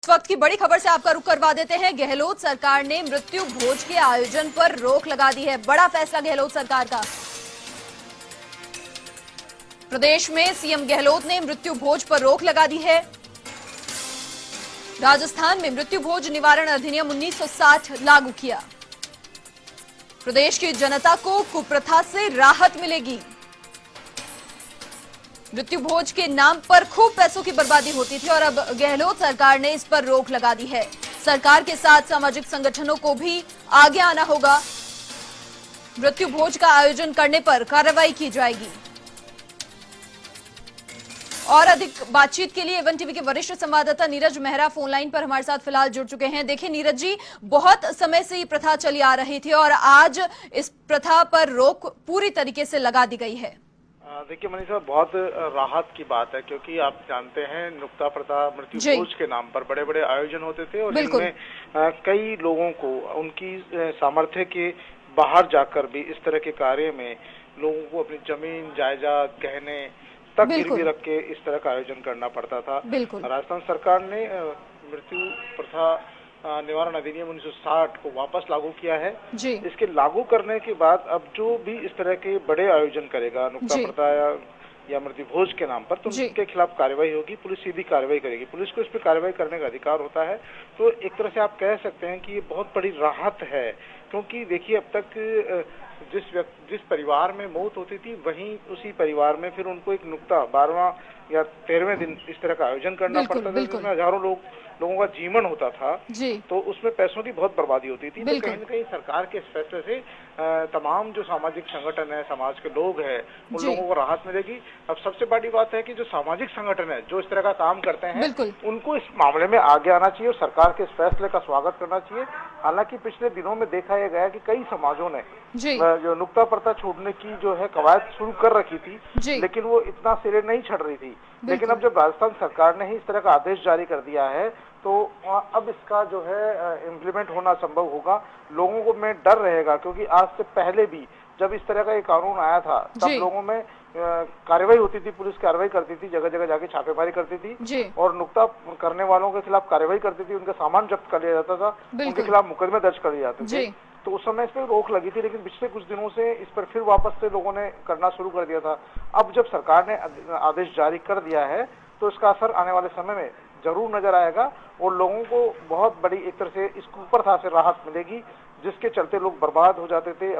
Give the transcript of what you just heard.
इस वक्त की बड़ी खबर से आपका रुख करवा देते हैं। गहलोत सरकार ने मृत्यु भोज के आयोजन पर रोक लगा दी है। बड़ा फैसला गहलोत सरकार का। प्रदेश में सीएम गहलोत ने मृत्यु भोज पर रोक लगा दी है। राजस्थान में मृत्यु भोज निवारण अधिनियम 1960 लागू किया। प्रदेश की जनता को कुप्रथा से राहत मिलेगी। मृत्यु भोज के नाम पर खूब पैसों की बर्बादी होती थी और अब गहलोत सरकार ने इस पर रोक लगा दी है। सरकार के साथ सामाजिक संगठनों को भी आगे आना होगा। मृत्यु भोज का आयोजन करने पर कार्रवाई की जाएगी। और अधिक बातचीत के लिए एवन टीवी के वरिष्ठ संवाददाता नीरज मेहरा फोन लाइन पर हमारे साथ फिलहाल जुड़ चुके हैं। देखिए नीरज जी, बहुत समय से ये प्रथा चली आ रही थी और आज इस प्रथा पर रोक पूरी तरीके से लगा दी गई है। देखिए मनीषा, बहुत राहत की बात है क्योंकि आप जानते हैं नुक्ता प्रथा मृत्यु भोज के नाम पर बड़े बड़े आयोजन होते थे और इनमें कई लोगों को उनकी सामर्थ्य के बाहर जाकर भी इस तरह के कार्य में लोगों को अपनी जमीन जायदाद गहने तक गिरवी रख के इस तरह का आयोजन करना पड़ता था। राजस्थान सरकार ने मृत्यु प्रथा निवारण अधिनियम 1960 को वापस लागू किया है। इसके लागू करने के बाद अब जो भी इस तरह के बड़े आयोजन करेगा नुक्ता प्रथा या मृत्यु भोज के नाम पर, तो उनके खिलाफ कार्रवाई होगी। पुलिस सीधी कार्रवाई करेगी। पुलिस को इस पर कार्रवाई करने का अधिकार होता है। तो एक तरह से आप कह सकते हैं कि ये बहुत बड़ी राहत है क्योंकि देखिए अब तक जिस परिवार में मौत होती थी वहीं उसी परिवार में फिर उनको एक नुक्ता 12वां या 13वें दिन इस तरह का आयोजन करना पड़ता था जिसमें हजारों लोगों का जीवन होता था। तो उसमें पैसों की बहुत बर्बादी होती थी। तो कहीं न कहीं सरकार के इस फैसले से तमाम जो सामाजिक संगठन है, समाज के लोग हैं, उन लोगों को राहत मिलेगी। अब सबसे बड़ी बात है कि जो सामाजिक संगठन है जो इस तरह का काम करते हैं उनको इस मामले में आगे आना चाहिए और सरकार के इस फैसले का स्वागत करना चाहिए। हालांकि पिछले दिनों में देखा गया कि कई समाजों ने जो नुक्ता प्रथा छोड़ने की जो है कवायद शुरू कर रखी थी, लेकिन वो इतना सिरे नहीं चढ़ रही थी। लेकिन अब जब राजस्थान सरकार ने ही इस तरह का आदेश जारी कर दिया है तो अब इसका जो है इम्प्लीमेंट होना संभव होगा। लोगों को में डर रहेगा क्योंकि आज से पहले भी जब इस तरह का एक कानून आया था तब लोगों में कार्रवाई होती थी, पुलिस कार्रवाई करती थी, जगह जगह जाके छापेमारी करती थी और नुक्ता करने वालों के खिलाफ कार्रवाई करती थी, उनका सामान जब्त कर लिया जाता था, उनके खिलाफ मुकदमे दर्ज कर लिए जाते थे। तो उस समय इस पर रोक लगी थी, लेकिन पिछले कुछ दिनों से इस पर फिर वापस से लोगों ने करना शुरू कर दिया था। अब जब सरकार ने आदेश जारी कर दिया है तो इसका असर आने वाले समय में जरूर नजर आएगा और लोगों को बहुत बड़ी एक तरह से इस कुप्रथा से राहत मिलेगी जिसके चलते लोग बर्बाद हो जाते थे।